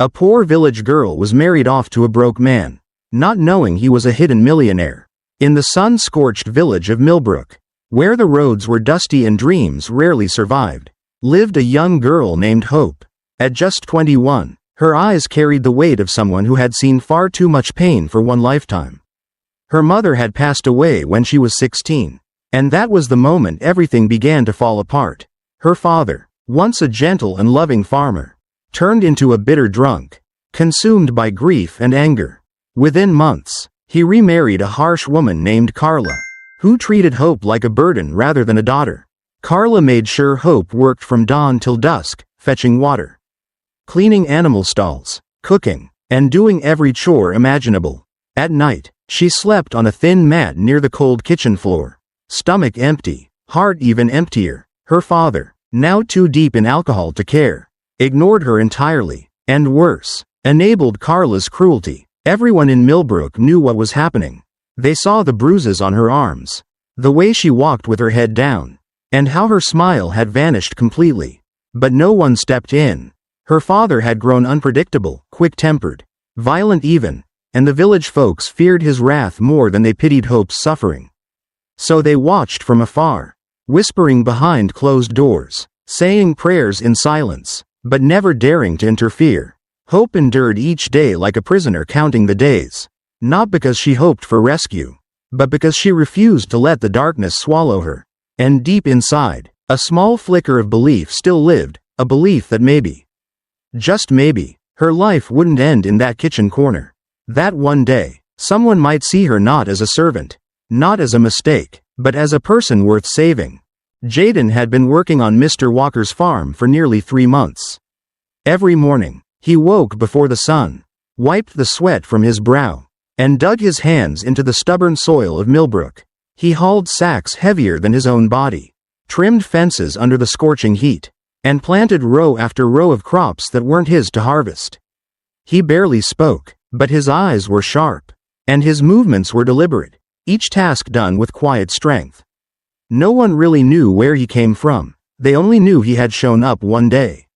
A poor village girl was married off to a broke man, not knowing he was a hidden millionaire. In the sun-scorched village of Millbrook, where the roads were dusty and dreams rarely survived, lived a young girl named Hope. At just 21, her eyes carried the weight of someone who had seen far too much pain for one lifetime. Her mother had passed away when she was 16, and that was the moment everything began to fall apart. Her father, once a gentle and loving farmer, turned into a bitter drunk, consumed by grief and anger. Within months, he remarried a harsh woman named Carla, who treated Hope like a burden rather than a daughter. Carla made sure Hope worked from dawn till dusk, fetching water, cleaning animal stalls, cooking, and doing every chore imaginable. At night, she slept on a thin mat near the cold kitchen floor, stomach empty, heart even emptier. Her father, now too deep in alcohol to care, ignored her entirely, and worse, enabled Carla's cruelty. Everyone in Millbrook knew what was happening. They saw the bruises on her arms, the way she walked with her head down, and how her smile had vanished completely. But no one stepped in. Her father had grown unpredictable, quick-tempered, violent even, and the village folks feared his wrath more than they pitied Hope's suffering. So they watched from afar, whispering behind closed doors, saying prayers in silence, but never daring to interfere. Hope endured each day like a prisoner, counting the days, not because she hoped for rescue, but because she refused to let the darkness swallow her. And deep inside, a small flicker of belief still lived, a belief that maybe, just maybe, her life wouldn't end in that kitchen corner. That one day, someone might see her not as a servant, not as a mistake, but as a person worth saving. Jaden had been working on Mr. Walker's farm for nearly 3 months. Every morning, he woke before the sun, wiped the sweat from his brow, and dug his hands into the stubborn soil of Millbrook. He hauled sacks heavier than his own body, trimmed fences under the scorching heat, and planted row after row of crops that weren't his to harvest. He barely spoke, but his eyes were sharp, and his movements were deliberate, each task done with quiet strength. No one really knew where he came from. They only knew he had shown up one day,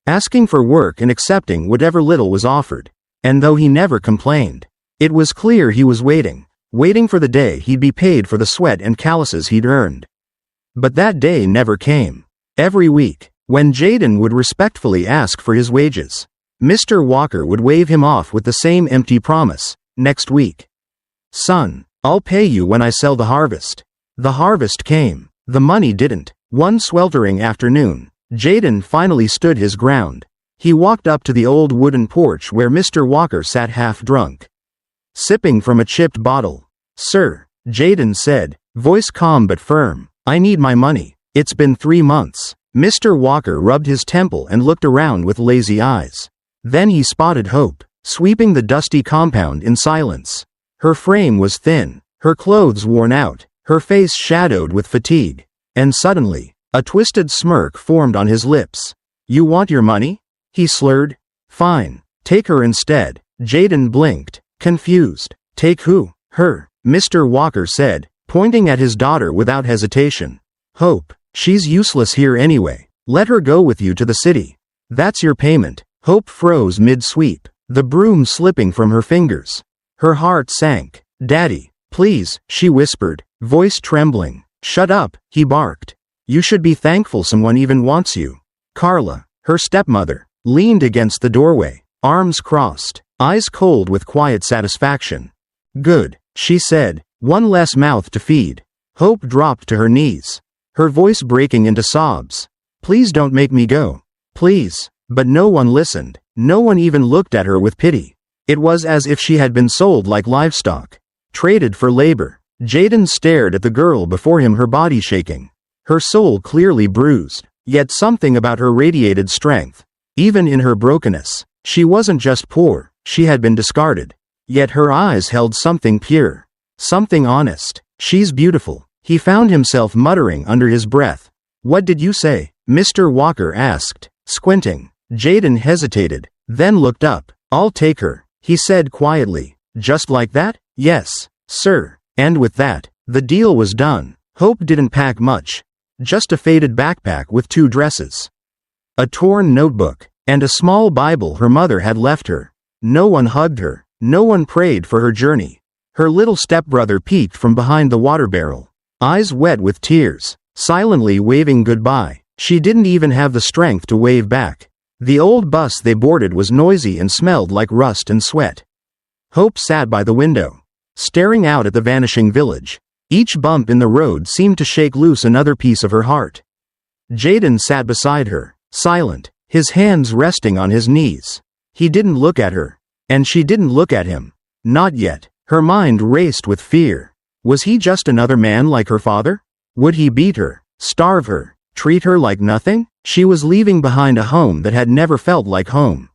asking for work and accepting whatever little was offered. And though he never complained, it was clear he was waiting for the day he'd be paid for the sweat and calluses he'd earned. But that day never came. Every week, when Jaden would respectfully ask for his wages, Mr. Walker would wave him off with the same empty promise, "Next week. Son, I'll pay you when I sell the harvest." The harvest came. The money didn't. One sweltering afternoon, Jaden finally stood his ground. He walked up to the old wooden porch where Mr. Walker sat half drunk, sipping from a chipped bottle. "Sir," Jaden said, voice calm but firm, "I need my money. It's been 3 months." Mr. Walker rubbed his temple and looked around with lazy eyes. Then he spotted Hope, sweeping the dusty compound in silence. Her frame was thin, her clothes worn out, her face shadowed with fatigue. And suddenly, a twisted smirk formed on his lips. "You want your money?" he slurred. "Fine. Take her instead." Jaden blinked, confused. "Take who?" "Her," Mr. Walker said, pointing at his daughter without hesitation. "Hope. She's useless here anyway. Let her go with you to the city. That's your payment." Hope froze mid-sweep, the broom slipping from her fingers. Her heart sank. "Daddy, please," she whispered, voice trembling. "Shut up," he barked. "You should be thankful someone even wants you." Carla, her stepmother, leaned against the doorway, arms crossed, eyes cold with quiet satisfaction. "Good," she said, "one less mouth to feed." Hope dropped to her knees, her voice breaking into sobs. "Please don't make me go. Please." But no one listened. No one even looked at her with pity. It was as if she had been sold like livestock, traded for labor. Jaden stared at the girl before him, her body shaking, her soul clearly bruised, yet something about her radiated strength. Even in her brokenness, she wasn't just poor, she had been discarded. Yet her eyes held something pure, something honest. "She's beautiful," he found himself muttering under his breath. "What did you say?" Mr. Walker asked, squinting. Jaden hesitated, then looked up. "I'll take her," he said quietly. "Just like that?" "Yes, sir." And with that, the deal was done. Hope didn't pack much, just a faded backpack with 2 dresses, a torn notebook, and a small Bible her mother had left her. No one hugged her. No one prayed for her journey. Her little stepbrother peeked from behind the water barrel, eyes wet with tears, silently waving goodbye. She didn't even have the strength to wave back. The old bus they boarded was noisy and smelled like rust and sweat. Hope sat by the window, staring out at the vanishing village. Each bump in the road seemed to shake loose another piece of her heart. Jaden sat beside her, silent, his hands resting on his knees. He didn't look at her, and she didn't look at him. Not yet. Her mind raced with fear. Was he just another man like her father? Would he beat her, starve her, treat her like nothing? She was leaving behind a home that had never felt like home,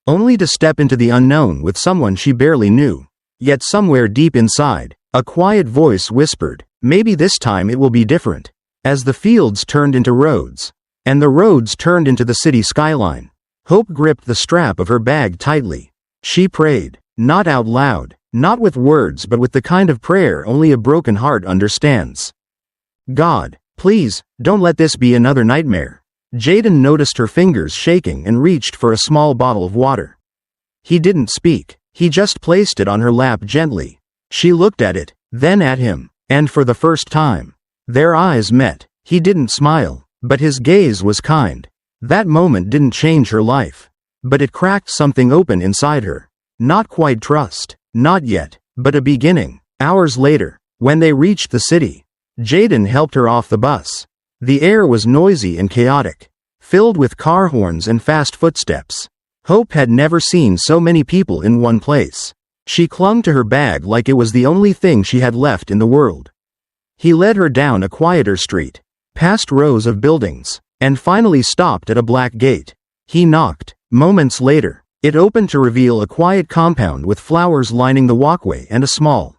only to step into the unknown with someone she barely knew. Yet somewhere deep inside, a quiet voice whispered, maybe this time it will be different. As the fields turned into roads, and the roads turned into the city skyline, Hope gripped the strap of her bag tightly. She prayed, not out loud, not with words, but with the kind of prayer only a broken heart understands. God, please, don't let this be another nightmare. Jaden noticed her fingers shaking and reached for a small bottle of water. He didn't speak. He just placed it on her lap gently. She looked at it, then at him, and for the first time, their eyes met. He didn't smile, but his gaze was kind. That moment didn't change her life, but it cracked something open inside her. Not quite trust, not yet, but a beginning. Hours later, when they reached the city, Jaden helped her off the bus. The air was noisy and chaotic, filled with car horns and fast footsteps. Hope had never seen so many people in one place. She clung to her bag like it was the only thing she had left in the world. He led her down a quieter street, past rows of buildings, and finally stopped at a black gate. He knocked. Moments later, it opened to reveal a quiet compound with flowers lining the walkway and a small,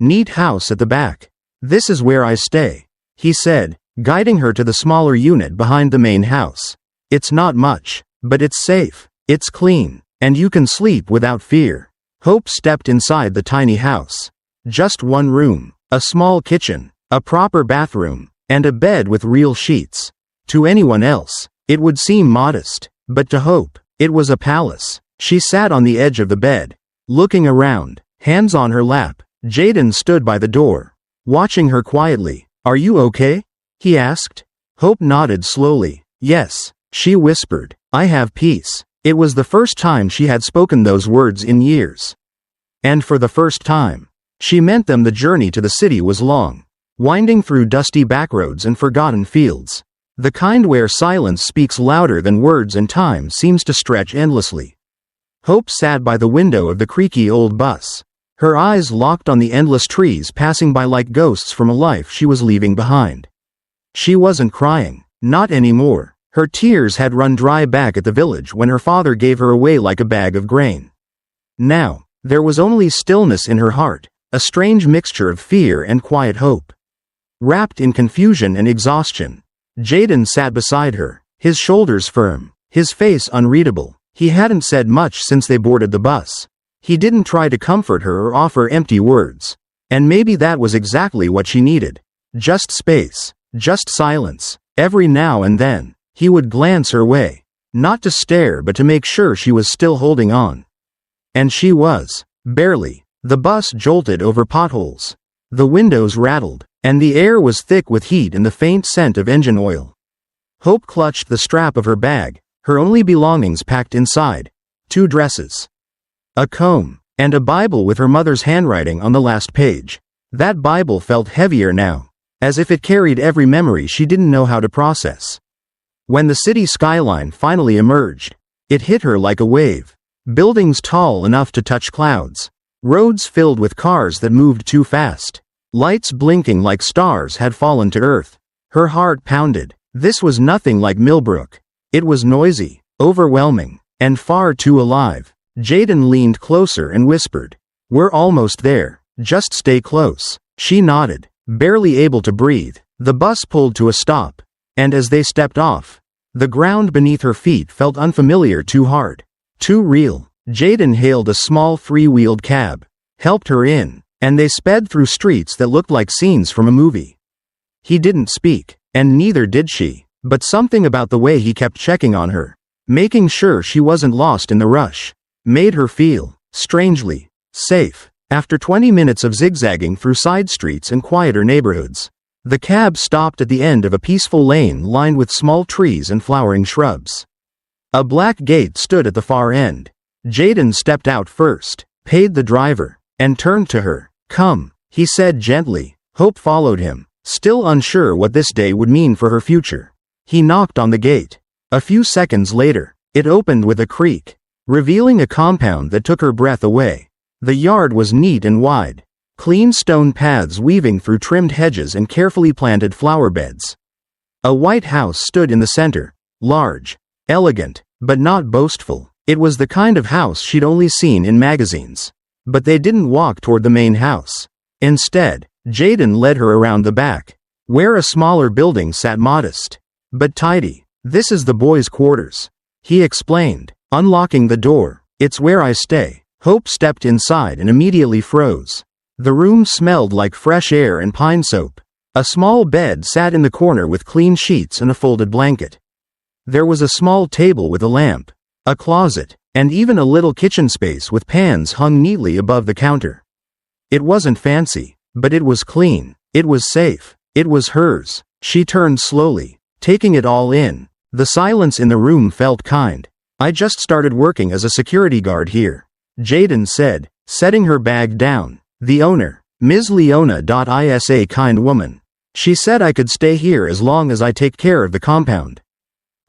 neat house at the back. "This is where I stay," he said, guiding her to the smaller unit behind the main house. "It's not much, but it's safe, it's clean, and you can sleep without fear." Hope stepped inside the tiny house. Just one room, a small kitchen, a proper bathroom, and a bed with real sheets. To anyone else, it would seem modest, but to Hope, it was a palace. She sat on the edge of the bed, looking around, hands on her lap. Jaden stood by the door, watching her quietly. "Are you okay?" he asked. Hope nodded slowly. "Yes," she whispered. "I have peace." It was the first time she had spoken those words in years. And for the first time, she meant them. The journey to the city was long, winding through dusty backroads and forgotten fields. The kind where silence speaks louder than words and time seems to stretch endlessly. Hope sat by the window of the creaky old bus, her eyes locked on the endless trees passing by like ghosts from a life she was leaving behind. She wasn't crying, not anymore. Her tears had run dry back at the village when her father gave her away like a bag of grain. Now, there was only stillness in her heart, a strange mixture of fear and quiet hope. Wrapped in confusion and exhaustion, Jaden sat beside her, his shoulders firm, his face unreadable. He hadn't said much since they boarded the bus. He didn't try to comfort her or offer empty words. And maybe that was exactly what she needed. Just space, just silence. Every now and then, he would glance her way, not to stare but to make sure she was still holding on. And she was, barely. The bus jolted over potholes. The windows rattled, and the air was thick with heat and the faint scent of engine oil. Hope clutched the strap of her bag, her only belongings packed inside: 2 dresses, a comb, and a Bible with her mother's handwriting on the last page. That Bible felt heavier now, as if it carried every memory she didn't know how to process. When the city skyline finally emerged, it hit her like a wave. Buildings tall enough to touch clouds, roads filled with cars that moved too fast, lights blinking like stars had fallen to earth. Her heart pounded. This was nothing like Millbrook. It was noisy, overwhelming, and far too alive. Jaden leaned closer and whispered, "We're almost there. Just stay close." She nodded, barely able to breathe. The bus pulled to a stop, and as they stepped off, the ground beneath her feet felt unfamiliar, too hard, too real. Jaden hailed a small 3-wheeled cab, helped her in, and they sped through streets that looked like scenes from a movie. He didn't speak, and neither did she, but something about the way he kept checking on her, making sure she wasn't lost in the rush. Made her feel, strangely, safe. After 20 minutes of zigzagging through side streets and quieter neighborhoods, the cab stopped at the end of a peaceful lane lined with small trees and flowering shrubs. A black gate stood at the far end. Jaden stepped out first, paid the driver, and turned to her. "Come," he said gently. Hope followed him, still unsure what this day would mean for her future. He knocked on the gate. A few seconds later, it opened with a creak, revealing a compound that took her breath away. The yard was neat and wide, clean stone paths weaving through trimmed hedges and carefully planted flower beds. A white house stood in the center, large, elegant, but not boastful. It was the kind of house she'd only seen in magazines. But they didn't walk toward the main house. Instead, Jaden led her around the back, where a smaller building sat modest, but tidy. "This is the boys' quarters," he explained, unlocking the door. "It's where I stay." Hope stepped inside and immediately froze. The room smelled like fresh air and pine soap. A small bed sat in the corner with clean sheets and a folded blanket. There was a small table with a lamp, a closet, and even a little kitchen space with pans hung neatly above the counter. It wasn't fancy, but it was clean. It was safe. It was hers. She turned slowly, taking it all in. The silence in the room felt kind. "I just started working as a security guard here," Jaden said, setting her bag down. "The owner, Ms. Leona is a kind woman. She said I could stay here as long as I take care of the compound."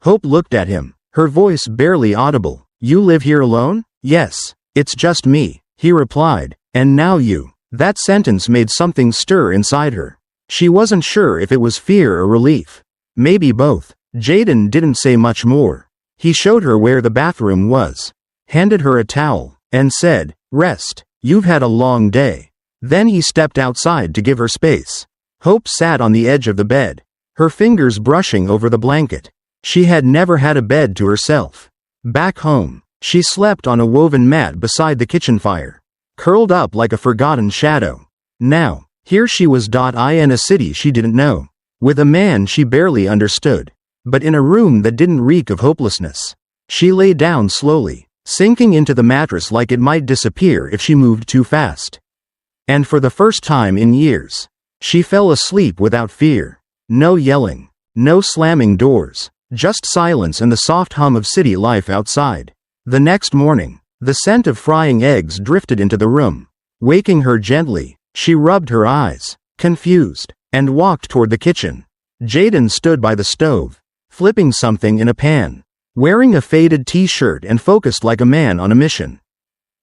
Hope looked at him, her voice barely audible. "You live here alone?" "Yes, it's just me," he replied. "And now you." That sentence made something stir inside her. She wasn't sure if it was fear or relief. Maybe both. Jaden didn't say much more. He showed her where the bathroom was, handed her a towel, and said, "Rest. You've had a long day." Then he stepped outside to give her space. Hope sat on the edge of the bed, her fingers brushing over the blanket. She had never had a bed to herself. Back home, she slept on a woven mat beside the kitchen fire, curled up like a forgotten shadow. Now, here she was in a city she didn't know, with a man she barely understood, but in a room that didn't reek of hopelessness. She lay down slowly, sinking into the mattress like it might disappear if she moved too fast. And for the first time in years, she fell asleep without fear. No yelling, no slamming doors, just silence and the soft hum of city life outside. The next morning, the scent of frying eggs drifted into the room. Waking her gently, she rubbed her eyes, confused, and walked toward the kitchen. Jaden stood by the stove, flipping something in a pan, wearing a faded t-shirt and focused like a man on a mission.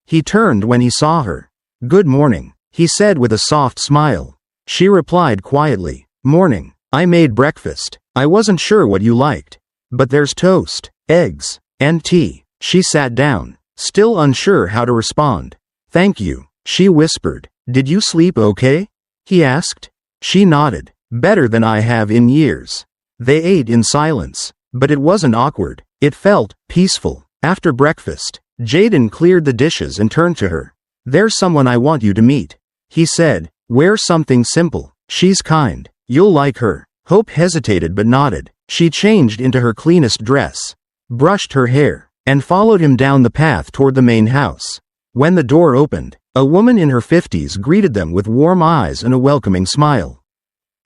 He turned when he saw her. "Good morning," he said with a soft smile. She replied quietly, "Morning. I made breakfast. I wasn't sure what you liked, but there's toast, eggs, and tea." She sat down, still unsure how to respond. "Thank you," she whispered. "Did you sleep okay?" he asked. She nodded. "Better than I have in years." They ate in silence, but it wasn't awkward. It felt peaceful. After breakfast, Jaden cleared the dishes and turned to her. "There's someone I want you to meet," he said. "Wear something simple. She's kind. You'll like her." Hope hesitated but nodded. She changed into her cleanest dress, brushed her hair, and followed him down the path toward the main house. When the door opened, a woman in her 50s greeted them with warm eyes and a welcoming smile.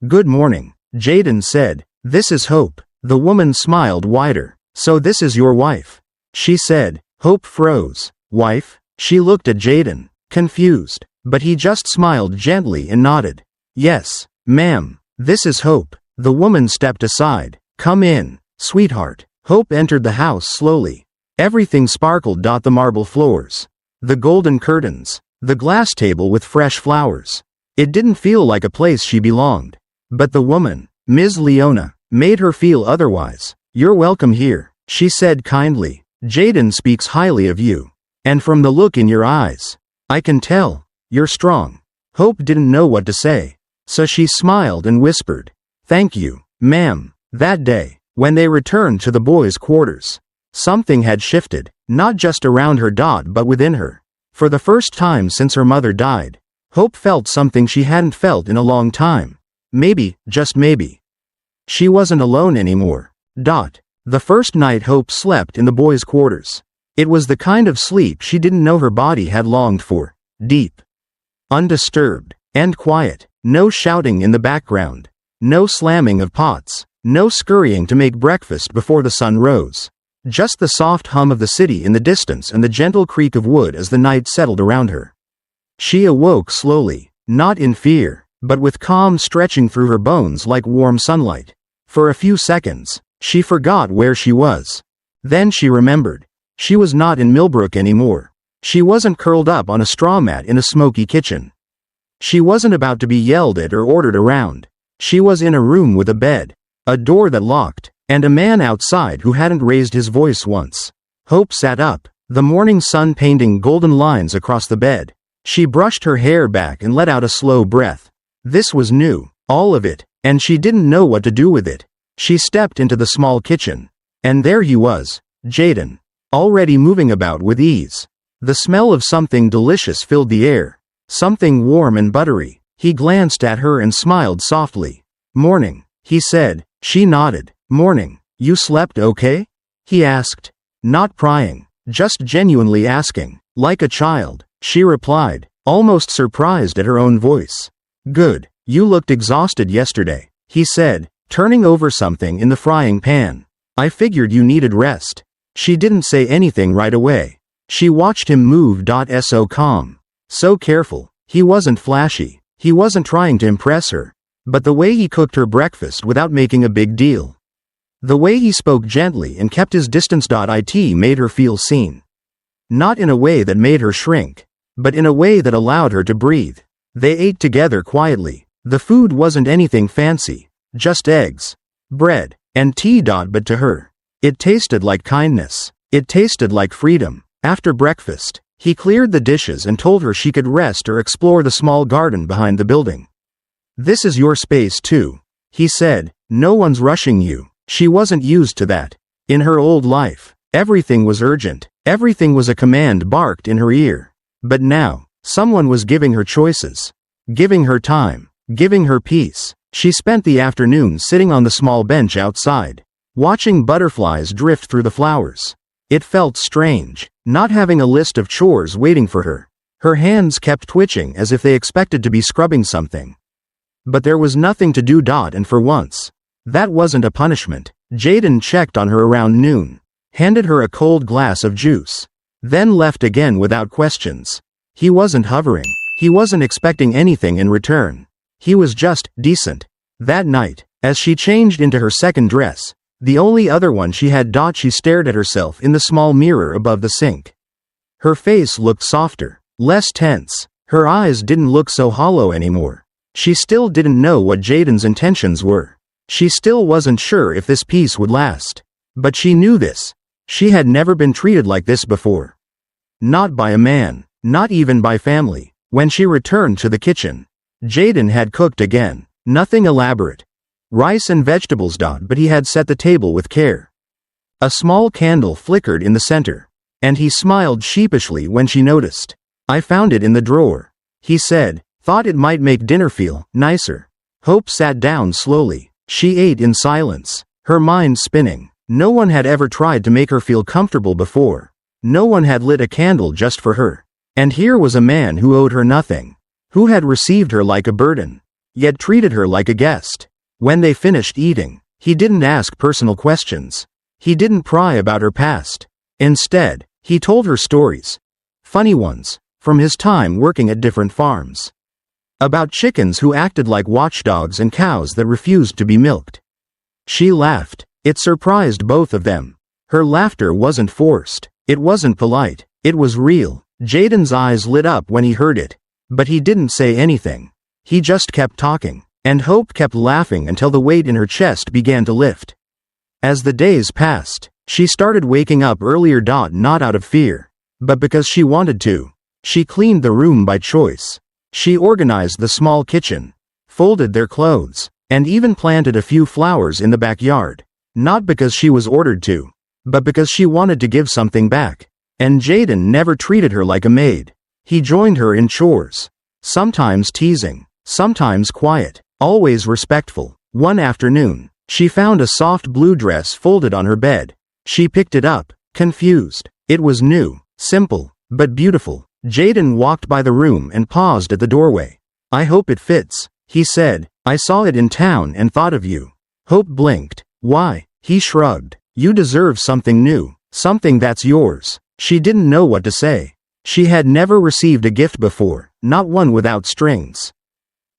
"Good morning," Jaden said. "This is Hope." The woman smiled wider. "So this is your wife," she said. Hope froze. "Wife?" She looked at Jaden, confused, but he just smiled gently and nodded. "Yes, ma'am. This is Hope." The woman stepped aside. "Come in, sweetheart." Hope entered the house slowly. Everything sparkled. The marble floors, the golden curtains, the glass table with fresh flowers. It didn't feel like a place she belonged. But the woman, Ms. Leona, made her feel otherwise. "You're welcome here," she said kindly. "Jaden speaks highly of you. And from the look in your eyes, I can tell, you're strong." Hope didn't know what to say, so she smiled and whispered, "Thank you, ma'am." That day, when they returned to the boys' quarters, something had shifted, not just around her but within her. For the first time since her mother died, Hope felt something she hadn't felt in a long time. Maybe, just maybe, she wasn't alone anymore. The first night Hope slept in the boys' quarters. It was the kind of sleep she didn't know her body had longed for. Deep, undisturbed, and quiet. No shouting in the background. No slamming of pots. No scurrying to make breakfast before the sun rose. Just the soft hum of the city in the distance and the gentle creak of wood as the night settled around her. She awoke slowly, not in fear, but with calm stretching through her bones like warm sunlight. For a few seconds, she forgot where she was. Then she remembered. She was not in Millbrook anymore. She wasn't curled up on a straw mat in a smoky kitchen. She wasn't about to be yelled at or ordered around. She was in a room with a bed, a door that locked, and a man outside who hadn't raised his voice once. Hope sat up, the morning sun painting golden lines across the bed. She brushed her hair back and let out a slow breath. This was new, all of it, and she didn't know what to do with it. She stepped into the small kitchen. And there he was, Jaden, already moving about with ease. The smell of something delicious filled the air, something warm and buttery. He glanced at her and smiled softly. "Morning," he said. She nodded. "Morning. You slept okay?" he asked. Not prying, just genuinely asking. Like a child, she replied, almost surprised at her own voice. "Good. You looked exhausted yesterday," he said, turning over something in the frying pan. "I figured you needed rest." She didn't say anything right away. She watched him move. So calm, so careful. He wasn't flashy. He wasn't trying to impress her. But the way he cooked her breakfast without making a big deal. The way he spoke gently and kept his distance. It made her feel seen. Not in a way that made her shrink, but in a way that allowed her to breathe. They ate together quietly. The food wasn't anything fancy, just eggs, bread, and tea. But to her, it tasted like kindness. It tasted like freedom. After breakfast, he cleared the dishes and told her she could rest or explore the small garden behind the building. "This is your space too," he said. "No one's rushing you." She wasn't used to that. In her old life, everything was urgent. Everything was a command barked in her ear. But now, someone was giving her choices. Giving her time. Giving her peace. She spent the afternoon sitting on the small bench outside, watching butterflies drift through the flowers. It felt strange, not having a list of chores waiting for her. Her hands kept twitching as if they expected to be scrubbing something. But there was nothing to do. And for once, that wasn't a punishment. Jaden checked on her around noon, handed her a cold glass of juice, then left again without questions. He wasn't hovering. He wasn't expecting anything in return. He was just decent. That night, as she changed into her second dress, the only other one she had. She stared at herself in the small mirror above the sink. Her face looked softer, less tense. Her eyes didn't look so hollow anymore. She still didn't know what Jaden's intentions were. She still wasn't sure if this peace would last. But she knew this. She had never been treated like this before. Not by a man, not even by family. When she returned to the kitchen, Jaden had cooked again. Nothing elaborate. Rice and vegetables. But he had set the table with care. A small candle flickered in the center, and he smiled sheepishly when she noticed. "I found it in the drawer," he said. "Thought it might make dinner feel nicer." Hope sat down slowly. She ate in silence, her mind spinning. No one had ever tried to make her feel comfortable before. No one had lit a candle just for her. And here was a man who owed her nothing, who had received her like a burden, yet treated her like a guest. When they finished eating, he didn't ask personal questions. He didn't pry about her past. Instead, he told her stories. Funny ones, from his time working at different farms. About chickens who acted like watchdogs and cows that refused to be milked. She laughed. It surprised both of them. Her laughter wasn't forced. It wasn't polite. It was real. Jaden's eyes lit up when he heard it. But he didn't say anything. He just kept talking. And Hope kept laughing until the weight in her chest began to lift. As the days passed, she started waking up earlier. Not out of fear, but because she wanted to. She cleaned the room by choice. She organized the small kitchen, folded their clothes, and even planted a few flowers in the backyard. Not because she was ordered to, but because she wanted to give something back. And Jaden never treated her like a maid. He joined her in chores. Sometimes teasing, sometimes quiet, always respectful. One afternoon, She found a soft blue dress folded on her bed. She picked it up, confused. It was new, simple, but beautiful. Jaden walked by the room and paused at the doorway. "I hope it fits," he said. "I saw it in town and thought of you." Hope blinked. "Why?" He shrugged. "You deserve something new, something that's yours." She didn't know what to say. She had never received a gift before, not one without strings.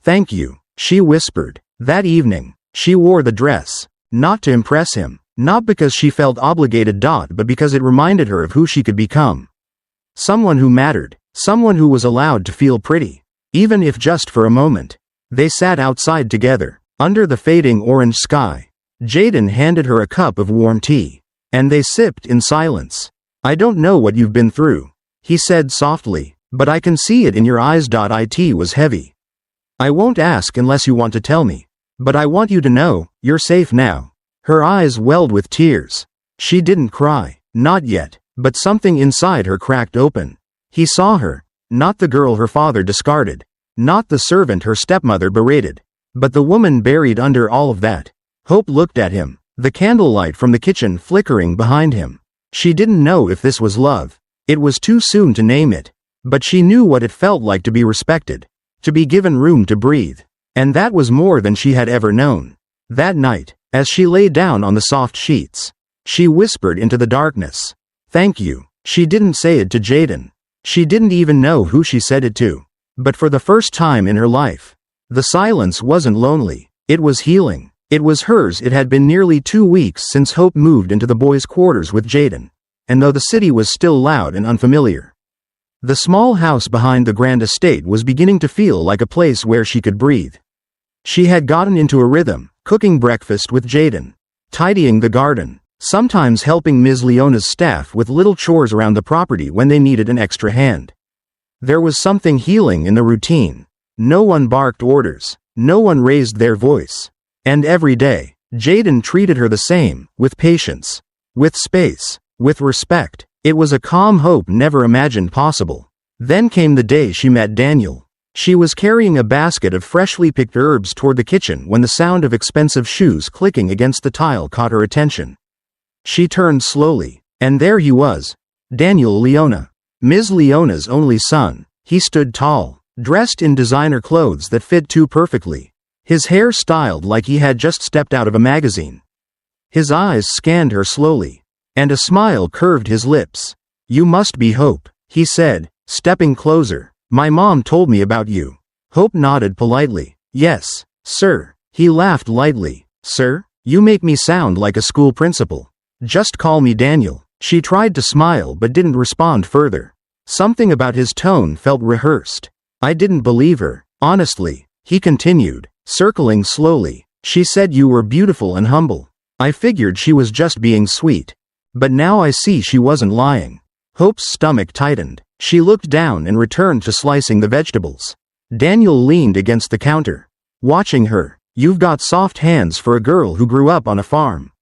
"Thank you," she whispered. That evening, she wore the dress. Not to impress him, not because she felt obligated, but because it reminded her of who she could become. Someone who mattered, someone who was allowed to feel pretty, even if just for a moment. They sat outside together, under the fading orange sky. Jaden handed her a cup of warm tea, and they sipped in silence. "I don't know what you've been through," he said softly, "but I can see it in your eyes. It was heavy. I won't ask unless you want to tell me, but I want you to know, you're safe now." Her eyes welled with tears. She didn't cry, not yet, but something inside her cracked open. He saw her, not the girl her father discarded, not the servant her stepmother berated, but the woman buried under all of that. Hope looked at him, the candlelight from the kitchen flickering behind him. She didn't know if this was love. It was too soon to name it, but she knew what it felt like to be respected, to be given room to breathe. And that was more than she had ever known. That night, as she lay down on the soft sheets, she whispered into the darkness, "Thank you." She didn't say it to Jaden. She didn't even know who she said it to. But for the first time in her life, the silence wasn't lonely. It was healing. It was hers. It had been nearly 2 weeks since Hope moved into the boys' quarters with Jaden, and though the city was still loud and unfamiliar, the small house behind the grand estate was beginning to feel like a place where she could breathe. She had gotten into a rhythm, cooking breakfast with Jaden, tidying the garden, sometimes helping Ms. Leona's staff with little chores around the property when they needed an extra hand. There was something healing in the routine. No one barked orders, no one raised their voice. And every day, Jaden treated her the same, with patience, with space, with respect. It was a calm Hope never imagined possible. Then came the day she met Daniel. She was carrying a basket of freshly picked herbs toward the kitchen when the sound of expensive shoes clicking against the tile caught her attention. She turned slowly, and there he was, Daniel Leona, Ms. Leona's only son. He stood tall, dressed in designer clothes that fit too perfectly, his hair styled like he had just stepped out of a magazine. His eyes scanned her slowly, and a smile curved his lips. "You must be Hope," he said, stepping closer. "My mom told me about you." Hope nodded politely. "Yes, sir." He laughed lightly. "Sir? You make me sound like a school principal. Just call me Daniel." She tried to smile but didn't respond further. Something about his tone felt rehearsed. "I didn't believe her, honestly," he continued, circling slowly. "She said you were beautiful and humble. I figured she was just being sweet. But now I see she wasn't lying." Hope's stomach tightened. She looked down and returned to slicing the vegetables. Daniel leaned against the counter, watching her. "You've got soft hands for a girl who grew up on a farm.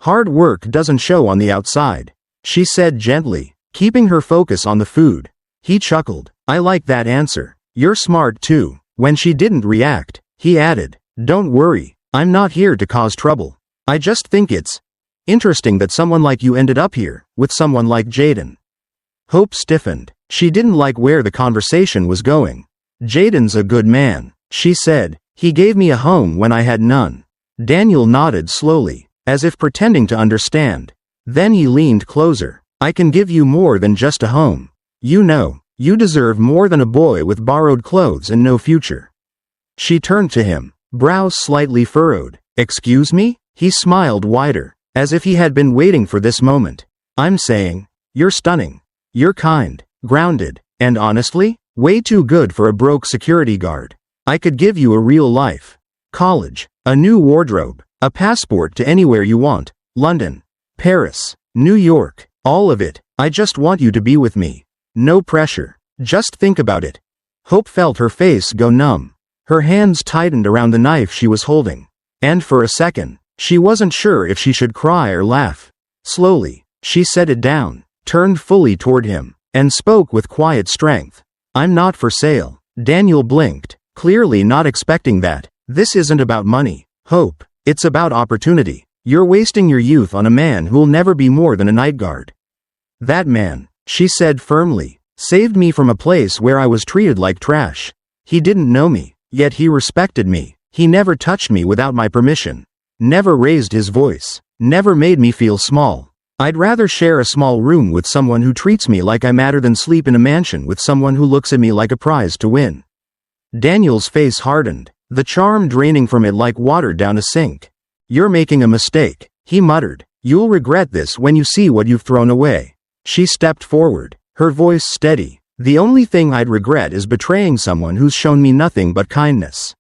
Hard work doesn't show on the outside," she said gently, keeping her focus on the food. He chuckled. "I like that answer. You're smart too." When she didn't react, he added, "Don't worry, I'm not here to cause trouble. I just think it's interesting that someone like you ended up here, with someone like Jaden." Hope stiffened. She didn't like where the conversation was going. "Jaden's a good man," she said. "He gave me a home when I had none." Daniel nodded slowly, as if pretending to understand. Then he leaned closer. "I can give you more than just a home. You know, you deserve more than a boy with borrowed clothes and no future." She turned to him, brows slightly furrowed. "Excuse me?" He smiled wider, as if he had been waiting for this moment. "I'm saying, you're stunning. You're kind, grounded, and honestly, way too good for a broke security guard. I could give you a real life. College, a new wardrobe, a passport to anywhere you want. London, Paris, New York, all of it. I just want you to be with me. No pressure. Just think about it." Hope felt her face go numb. Her hands tightened around the knife she was holding. And for a second, she wasn't sure if she should cry or laugh. Slowly, she set it down, turned fully toward him, and spoke with quiet strength. "I'm not for sale." Daniel blinked, clearly not expecting that. "This isn't about money, Hope. It's about opportunity. You're wasting your youth on a man who'll never be more than a night guard. That man, she said firmly, saved me from a place where I was treated like trash. He didn't know me, yet he respected me. He never touched me without my permission. Never raised his voice. Never made me feel small. I'd rather share a small room with someone who treats me like I matter than sleep in a mansion with someone who looks at me like a prize to win. Daniel's face hardened, the charm draining from it like water down a sink. You're making a mistake, he muttered. You'll regret this when you see what you've thrown away. She stepped forward, her voice steady. The only thing I'd regret is betraying someone who's shown me nothing but kindness.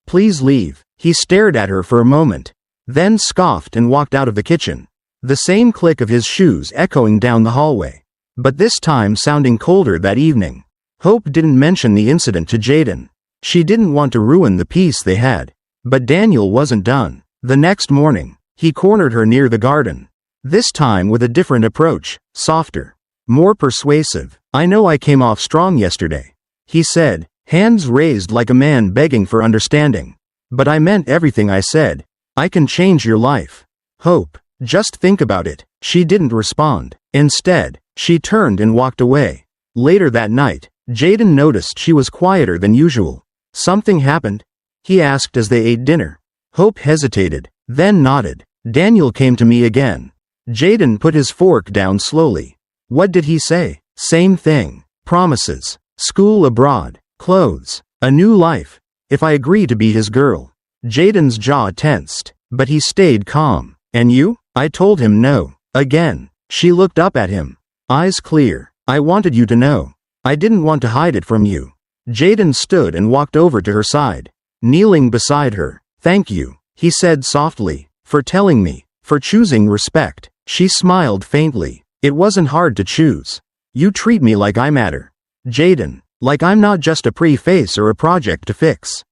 Please leave. He stared at her for a moment, then scoffed and walked out of the kitchen. The same click of his shoes echoing down the hallway, but this time sounding colder that evening. Hope didn't mention the incident to Jaden. She didn't want to ruin the peace they had. But Daniel wasn't done. The next morning, he cornered her near the garden. This time with a different approach, softer, more persuasive. I know I came off strong yesterday, he said, hands raised like a man begging for understanding. But I meant everything I said. I can change your life. Hope. Just think about it. She didn't respond. Instead, she turned and walked away. Later that night, Jaden noticed she was quieter than usual. Something happened? He asked as they ate dinner. Hope hesitated, then nodded. Daniel came to me again. Jaden put his fork down slowly. What did he say? Same thing. Promises. School abroad. Clothes. A new life. If I agree to be his girl. Jaden's jaw tensed, but he stayed calm. And you? I told him no. Again. She looked up at him. Eyes clear. I wanted you to know. I didn't want to hide it from you. Jaden stood and walked over to her side. Kneeling beside her. Thank you, he said softly, for telling me, for choosing respect. She smiled faintly. It wasn't hard to choose. You treat me like I matter. Jaden, like I'm not just a pretty face or a project to fix.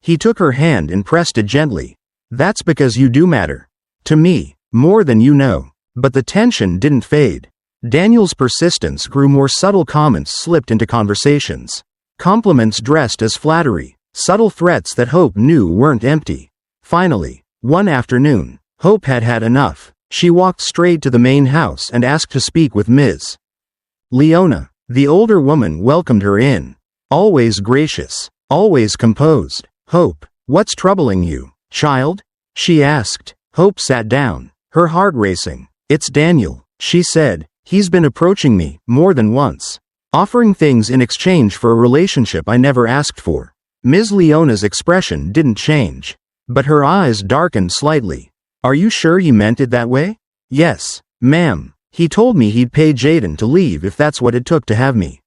He took her hand and pressed it gently. That's because you do matter. To me, more than you know. But the tension didn't fade. Daniel's persistence grew more. Subtle comments slipped into conversations. Compliments dressed as flattery. Subtle threats that Hope knew weren't empty. Finally, one afternoon, Hope had had enough. She walked straight to the main house and asked to speak with Ms. Leona. The older woman welcomed her in. Always gracious. Always composed. Hope, what's troubling you, child? She asked. Hope sat down, her heart racing. It's Daniel, she said. He's been approaching me more than once, offering things in exchange for a relationship I never asked for. Ms. Leona's expression didn't change, but her eyes darkened slightly. Are you sure you meant it that way? Yes, ma'am. He told me he'd pay Jaden to leave if that's what it took to have me.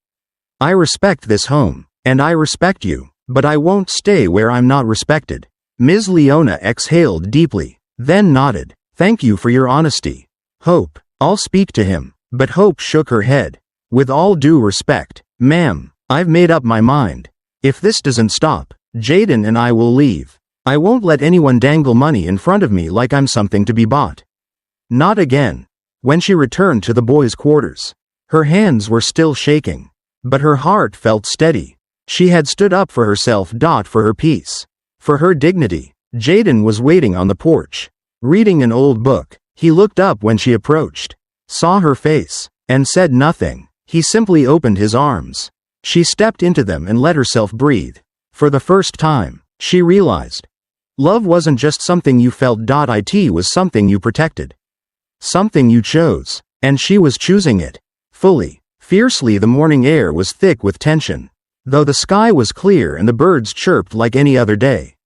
I respect this home, and I respect you, but I won't stay where I'm not respected. Ms. Leona exhaled deeply, then nodded. Thank you for your honesty. Hope, I'll speak to him. But Hope shook her head. With all due respect, ma'am, I've made up my mind. If this doesn't stop, Jaden and I will leave. I won't let anyone dangle money in front of me like I'm something to be bought. Not again. When she returned to the boys' quarters, her hands were still shaking, but her heart felt steady. She had stood up for herself. For her peace. For her dignity. Jaden was waiting on the porch, reading an old book. He looked up when she approached, saw her face, and said nothing. He simply opened his arms. She stepped into them and let herself breathe. For the first time, she realized. Love wasn't just something you felt. It was something you protected. Something you chose. And she was choosing it. Fully. Fiercely. The morning air was thick with tension, though the sky was clear and the birds chirped like any other day.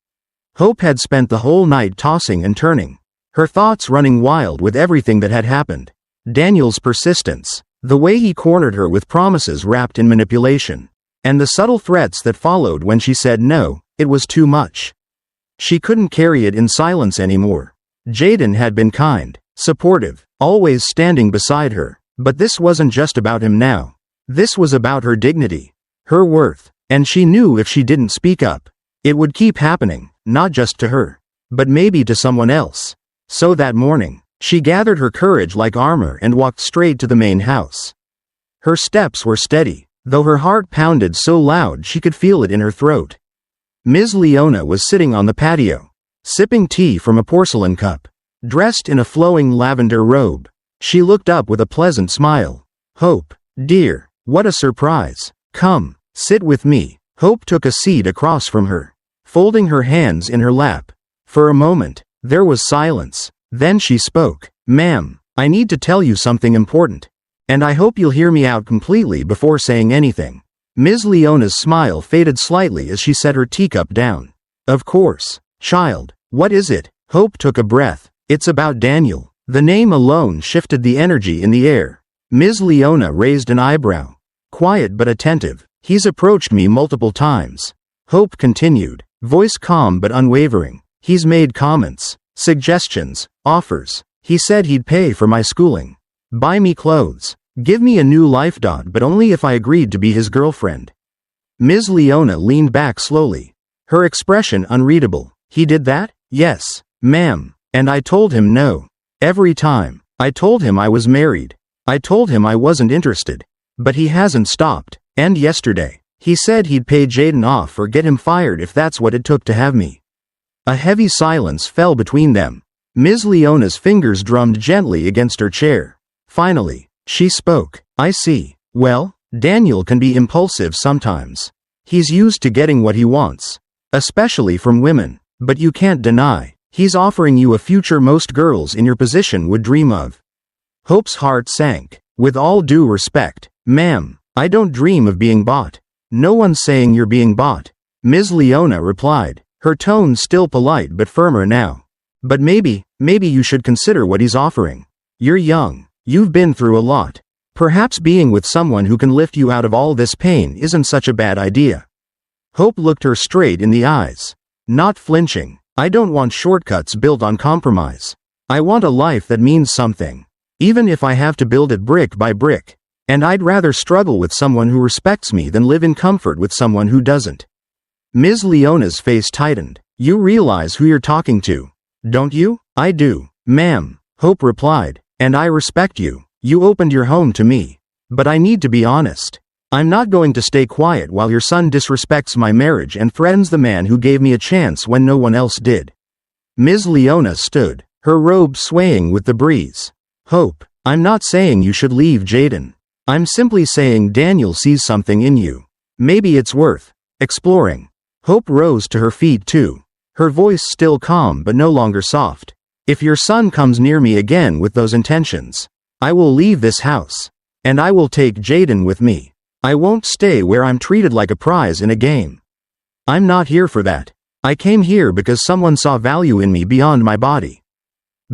Hope had spent the whole night tossing and turning, her thoughts running wild with everything that had happened. Daniel's persistence, the way he cornered her with promises wrapped in manipulation, and the subtle threats that followed when she said no. It was too much. She couldn't carry it in silence anymore. Jaden had been kind, supportive, always standing beside her, but this wasn't just about him now. This was about her dignity, her worth, and she knew if she didn't speak up, it would keep happening, not just to her, but maybe to someone else. So that morning, she gathered her courage like armor and walked straight to the main house. Her steps were steady, though her heart pounded so loud she could feel it in her throat. Ms. Leona was sitting on the patio, sipping tea from a porcelain cup. Dressed in a flowing lavender robe, she looked up with a pleasant smile. Hope, dear, what a surprise. Come, sit with me. Hope took a seat across from her, folding her hands in her lap. For a moment, there was silence. Then she spoke. Ma'am, I need to tell you something important. And I hope you'll hear me out completely before saying anything. Ms. Leona's smile faded slightly as she set her teacup down. Of course, child. What is it? Hope took a breath. It's about Daniel. The name alone shifted the energy in the air. Ms. Leona raised an eyebrow. Quiet but attentive. He's approached me multiple times. Hope continued, voice calm but unwavering. He's made comments, suggestions, offers. He said he'd pay for my schooling, buy me clothes, give me a new life. But only if I agreed to be his girlfriend. Ms. Leona leaned back slowly, her expression unreadable. He did that? Yes, ma'am. And I told him no. Every time. I told him I was married. I told him I wasn't interested. But he hasn't stopped. And yesterday, he said he'd pay Jaden off or get him fired if that's what it took to have me. A heavy silence fell between them. Ms. Leona's fingers drummed gently against her chair. Finally, she spoke. I see. Well, Daniel can be impulsive sometimes. He's used to getting what he wants, especially from women. But you can't deny, he's offering you a future most girls in your position would dream of. Hope's heart sank. With all due respect, ma'am, I don't dream of being bought. No one's saying you're being bought, Ms. Leona replied, her tone still polite but firmer now. But maybe you should consider what he's offering. You're young. You've been through a lot. Perhaps being with someone who can lift you out of all this pain isn't such a bad idea. Hope looked her straight in the eyes, not flinching. I don't want shortcuts built on compromise. I want a life that means something, even if I have to build it brick by brick. And I'd rather struggle with someone who respects me than live in comfort with someone who doesn't. Ms. Leona's face tightened. You realize who you're talking to, don't you? I do, ma'am, Hope replied. And I respect you. You opened your home to me. But I need to be honest. I'm not going to stay quiet while your son disrespects my marriage and threatens the man who gave me a chance when no one else did. Ms. Leona stood, her robe swaying with the breeze. Hope, I'm not saying you should leave Jaden. I'm simply saying Daniel sees something in you. Maybe it's worth exploring. Hope rose to her feet too, her voice still calm but no longer soft. If your son comes near me again with those intentions, I will leave this house. And I will take Jaden with me. I won't stay where I'm treated like a prize in a game. I'm not here for that. I came here because someone saw value in me beyond my body,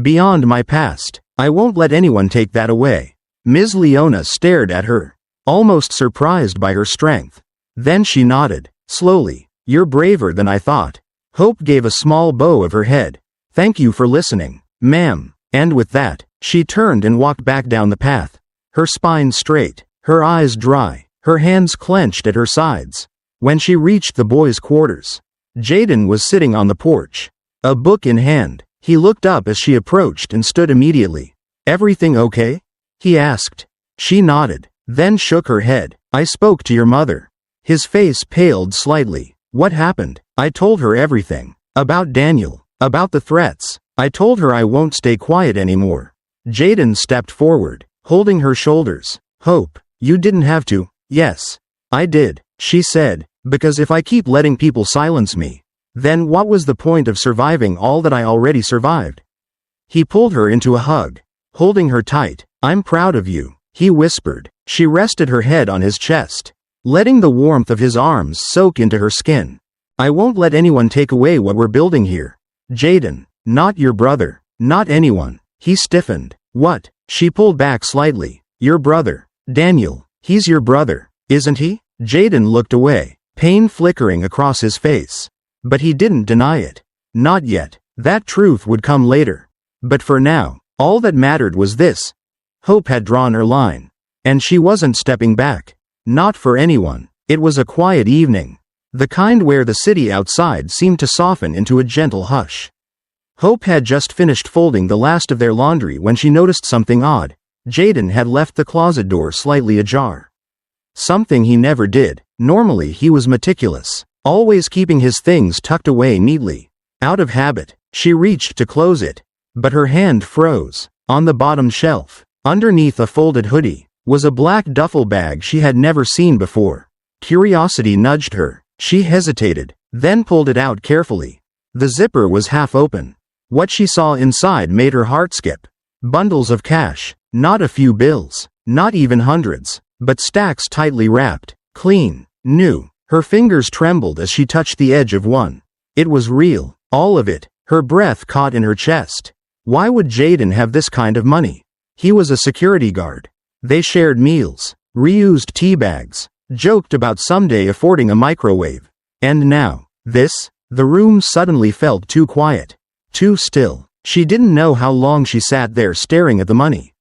beyond my past. I won't let anyone take that away. Ms. Leona stared at her, almost surprised by her strength. Then she nodded, slowly. You're braver than I thought. Hope gave a small bow of her head. Thank you for listening, ma'am. And with that, she turned and walked back down the path, her spine straight, her eyes dry, her hands clenched at her sides. When she reached the boys' quarters, Jaden was sitting on the porch, a book in hand. He looked up as she approached and stood immediately. Everything okay? He asked. She nodded, then shook her head. I spoke to your mother. His face paled slightly. What happened? I told her everything. About Daniel. About the threats. I told her I won't stay quiet anymore. Jaden stepped forward, holding her shoulders. Hope, you didn't have to. Yes, I did, she said, because if I keep letting people silence me, then what was the point of surviving all that I already survived? He pulled her into a hug, holding her tight. I'm proud of you, he whispered. She rested her head on his chest, letting the warmth of his arms soak into her skin. I won't let anyone take away what we're building here. Jaden, not your brother, not anyone. He stiffened. What? She pulled back slightly. Your brother, Daniel, he's your brother, isn't he? Jaden looked away, pain flickering across his face. But he didn't deny it. Not yet. That truth would come later. But for now, all that mattered was this. Hope had drawn her line. And she wasn't stepping back. Not for anyone. It was a quiet evening. The kind where the city outside seemed to soften into a gentle hush. Hope had just finished folding the last of their laundry when she noticed something odd. Jaden had left the closet door slightly ajar. Something he never did. Normally he was meticulous, always keeping his things tucked away neatly. Out of habit, She reached to close it, but her hand froze. On the bottom shelf, underneath a folded hoodie, was a black duffel bag she had never seen before. Curiosity nudged her. She hesitated, then pulled it out carefully. The zipper was half open. What she saw inside made her heart skip. Bundles of cash, not a few bills, not even hundreds, but stacks tightly wrapped, clean, new. Her fingers trembled as she touched the edge of one. It was real, all of it. Her breath caught in her chest. Why would Jaden have this kind of money? He was a security guard. They shared meals, reused tea bags, joked about someday affording a microwave. And now, this? The room suddenly felt too quiet, too still. She didn't know how long she sat there staring at the money.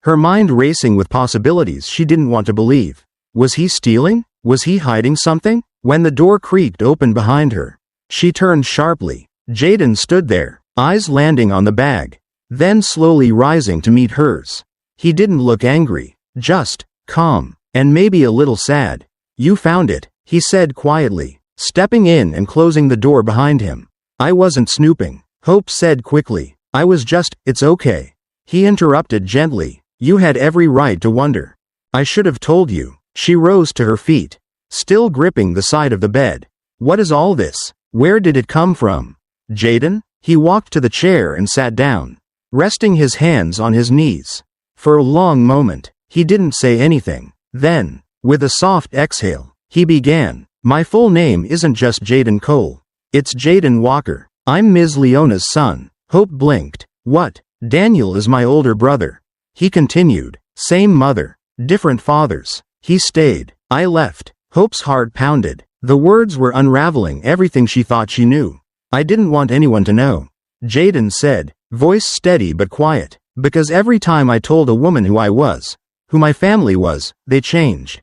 Her mind racing with possibilities she didn't want to believe. Was he stealing? Was he hiding something? When the door creaked open behind her, she turned sharply. Jaden stood there, eyes landing on the bag, then slowly rising to meet hers. He didn't look angry, just calm, and maybe a little sad. "You found it," he said quietly, stepping in and closing the door behind him. "I wasn't snooping," Hope said quickly. "I was just, it's okay." He interrupted gently. "You had every right to wonder. I should have told you." She rose to her feet, still gripping the side of the bed. "What is all this? Where did it come from?" "Jaden?" He walked to the chair and sat down, resting his hands on his knees. For a long moment, he didn't say anything. Then, with a soft exhale, he began. "My full name isn't just Jaden Cole. It's Jaden Walker. I'm Ms. Leona's son." Hope blinked. "What? Daniel is my older brother." He continued. "Same mother, different fathers." He stayed. "I left." Hope's heart pounded. The words were unraveling everything she thought she knew. "I didn't want anyone to know," Jaden said, voice steady but quiet, "because every time I told a woman who I was, who my family was, they changed.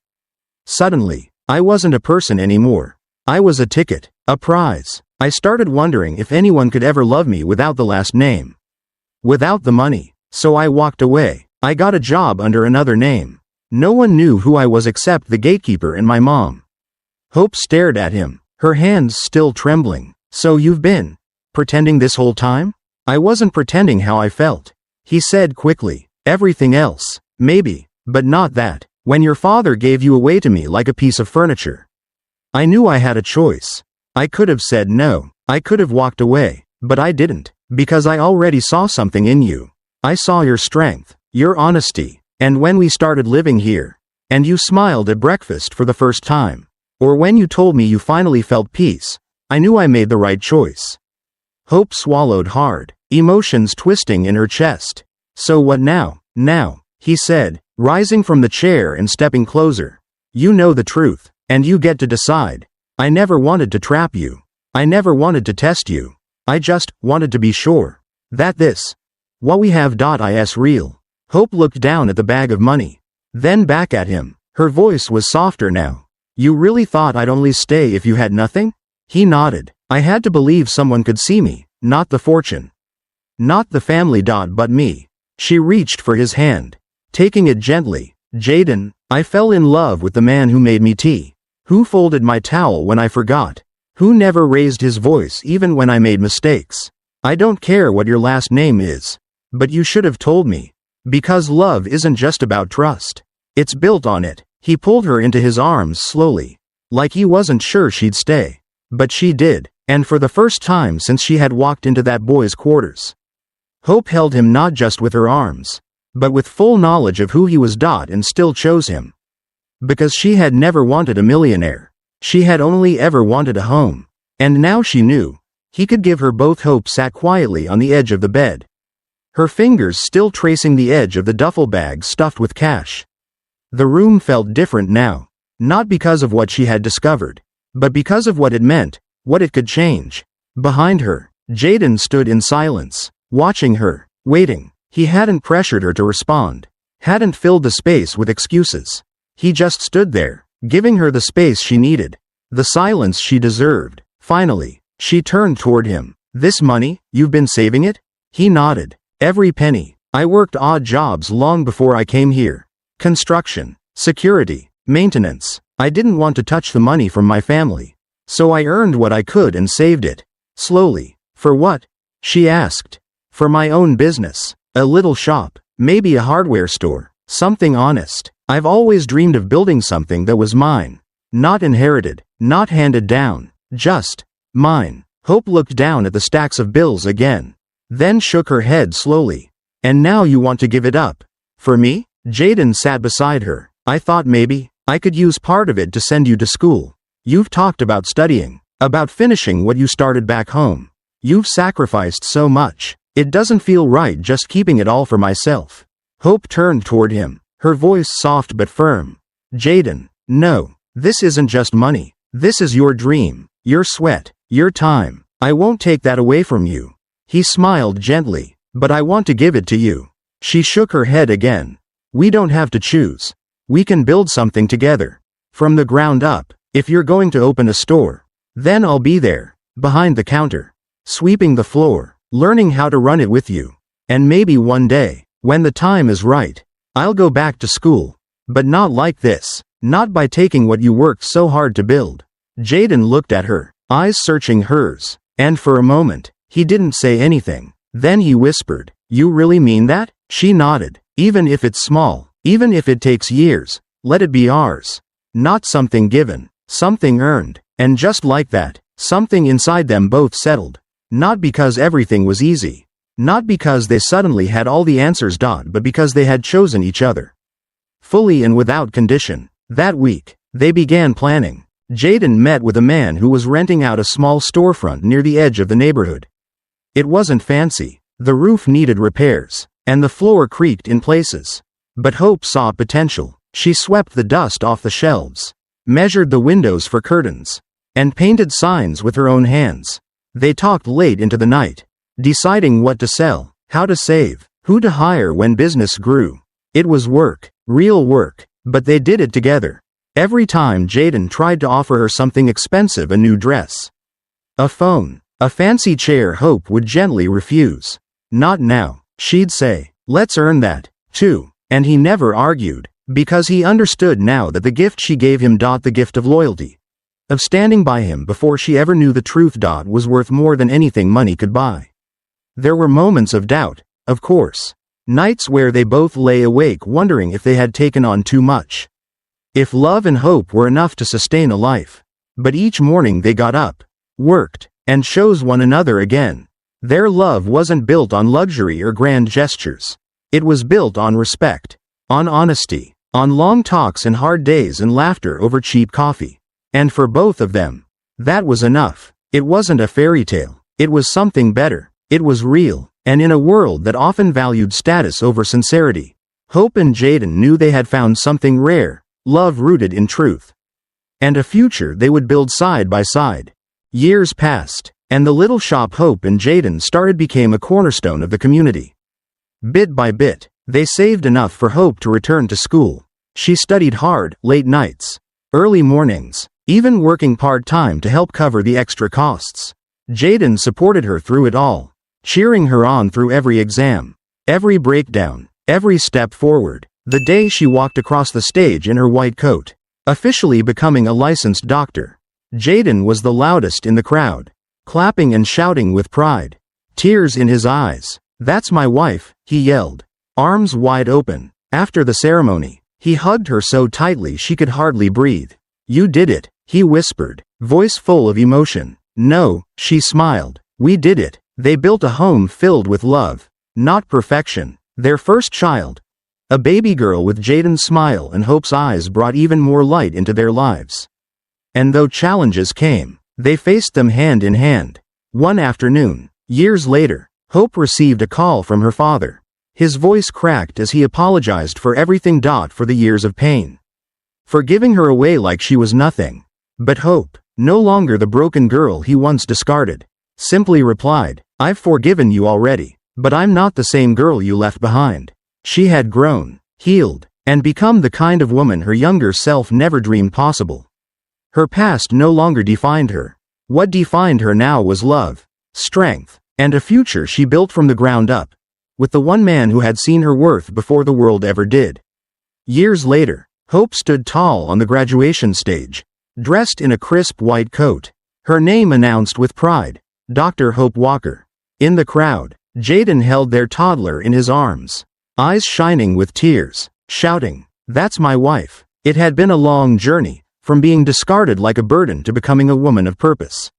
Suddenly, I wasn't a person anymore. I was a ticket, a prize. I started wondering if anyone could ever love me without the last name, without the money. So I walked away. I got a job under another name. No one knew who I was except the gatekeeper and my mom." Hope stared at him, her hands still trembling. "So you've been pretending this whole time?" "I wasn't pretending how I felt," he said quickly. "Everything else, maybe, but not that. When your father gave you away to me like a piece of furniture, I knew I had a choice. I could have said no. I could have walked away, but I didn't, because I already saw something in you. I saw your strength, your honesty. And when we started living here, and you smiled at breakfast for the first time, or when you told me you finally felt peace, I knew I made the right choice." Hope swallowed hard, emotions twisting in her chest. "So what now?" "Now," he said, rising from the chair and stepping closer. "You know the truth, and you get to decide. I never wanted to trap you. I never wanted to test you. I just wanted to be sure that what we have is real." Hope looked down at the bag of money, then back at him. Her voice was softer now. "You really thought I'd only stay if you had nothing?" He nodded. "I had to believe someone could see me, not the fortune, not the family, but me." She reached for his hand, taking it gently. "Jaden, I fell in love with the man who made me tea, who folded my towel when I forgot, who never raised his voice even when I made mistakes. I don't care what your last name is, but you should have told me. Because love isn't just about trust. It's built on it." He pulled her into his arms slowly, like he wasn't sure she'd stay. But she did, and for the first time since she had walked into that boy's quarters, Hope held him not just with her arms, but with full knowledge of who he was, and still chose him. Because she had never wanted a millionaire. She had only ever wanted a home. And now she knew. He could give her both. Hope sat quietly on the edge of the bed, her fingers still tracing the edge of the duffel bag stuffed with cash. The room felt different now, not because of what she had discovered, but because of what it meant, what it could change. Behind her, Jaden stood in silence, watching her, waiting. He hadn't pressured her to respond, hadn't filled the space with excuses. He just stood there, giving her the space she needed, the silence she deserved. Finally, she turned toward him. "This money, you've been saving it?" He nodded. "Every penny. I worked odd jobs long before I came here. Construction, security, maintenance. I didn't want to touch the money from my family. So I earned what I could and saved it. Slowly. For what? she asked. For my own business. A little shop. Maybe a hardware store. Something honest. I've always dreamed of building something that was mine. Not inherited. Not handed down. Just mine. Hope looked down at the stacks of bills again. Then shook her head slowly. And now you want to give it up? For me? Jaden sat beside her. I thought maybe I could use part of it to send you to school. You've talked about studying. About finishing what you started back home. You've sacrificed so much. It doesn't feel right just keeping it all for myself. Hope turned toward him. Her voice soft but firm. Jaden, no. This isn't just money. This is your dream. Your sweat. Your time. I won't take that away from you. He smiled gently. But I want to give it to you. She shook her head again. We don't have to choose. We can build something together. From the ground up. If you're going to open a store, then I'll be there, behind the counter, sweeping the floor, learning how to run it with you. And maybe one day, when the time is right, I'll go back to school. But not like this. Not by taking what you worked so hard to build. Jaden looked at her, eyes searching hers. And for a moment, he didn't say anything. Then he whispered, You really mean that? She nodded. Even if it's small, even if it takes years, let it be ours. Not something given, something earned. And just like that, something inside them both settled. Not because everything was easy. Not because they suddenly had all the answers, but because they had chosen each other. Fully and without condition. That week, they began planning. Jaden met with a man who was renting out a small storefront near the edge of the neighborhood. It wasn't fancy. The roof needed repairs, and the floor creaked in places. But Hope saw potential. She swept the dust off the shelves, measured the windows for curtains, and painted signs with her own hands. They talked late into the night, deciding what to sell, how to save, who to hire when business grew. It was work, real work, but they did it together. Every time Jaden tried to offer her something expensive, a new dress, a phone, a fancy chair, Hope would gently refuse. Not now, she'd say. Let's earn that, too. And he never argued, because he understood now that the gift she gave him, the gift of loyalty, of standing by him before she ever knew the truth, was worth more than anything money could buy. There were moments of doubt, of course. Nights where they both lay awake wondering if they had taken on too much. If love and hope were enough to sustain a life. But each morning they got up, worked, and chose one another again. Their love wasn't built on luxury or grand gestures. It was built on respect, on honesty, on long talks and hard days and laughter over cheap coffee. And for both of them, that was enough. It wasn't a fairy tale. It was something better. It was real. And in a world that often valued status over sincerity, Hope and Jaden knew they had found something rare, love rooted in truth. And a future they would build side by side. Years passed, and the little shop Hope and Jaden started became a cornerstone of the community. Bit by bit, they saved enough for Hope to return to school. She studied hard, late nights, early mornings, even working part-time to help cover the extra costs. Jaden supported her through it all, cheering her on through every exam, every breakdown, every step forward. The day she walked across the stage in her white coat, officially becoming a licensed doctor, Jaden was the loudest in the crowd, clapping and shouting with pride, tears in his eyes. That's my wife, he yelled, arms wide open. After the ceremony, he hugged her so tightly she could hardly breathe. You did it, he whispered, voice full of emotion. No, she smiled. We did it. They built a home filled with love, not perfection. Their first child, a baby girl with Jaden's smile and Hope's eyes, brought even more light into their lives. And though challenges came, they faced them hand in hand. One afternoon, years later, Hope received a call from her father. His voice cracked as he apologized for everything, for the years of pain, for giving her away like she was nothing. But Hope, no longer the broken girl he once discarded, simply replied, I've forgiven you already, but I'm not the same girl you left behind. She had grown, healed, and become the kind of woman her younger self never dreamed possible. Her past no longer defined her. What defined her now was love, strength, and a future she built from the ground up, with the one man who had seen her worth before the world ever did. Years later, Hope stood tall on the graduation stage, dressed in a crisp white coat, her name announced with pride, Dr. Hope Walker. In the crowd, Jaden held their toddler in his arms, eyes shining with tears, shouting, "That's my wife." It had been a long journey, from being discarded like a burden to becoming a woman of purpose,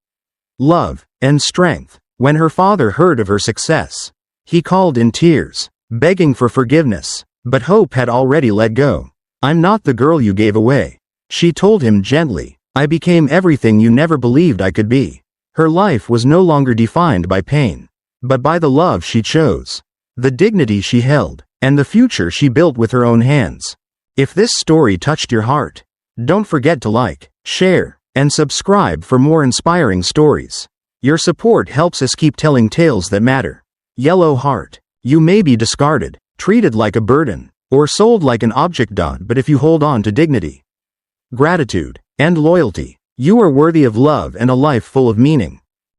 love, and strength. When her father heard of her success, he called in tears, begging for forgiveness, but Hope had already let go. "I'm not the girl you gave away," she told him gently. "I became everything you never believed I could be." Her life was no longer defined by pain, but by the love she chose, the dignity she held, and the future she built with her own hands. If this story touched your heart, don't forget to like, share, and subscribe for more inspiring stories. Your support helps us keep telling tales that matter. Yellow Heart. You may be discarded, treated like a burden, or sold like an object, but if you hold on to dignity, gratitude, and loyalty, you are worthy of love and a life full of meaning.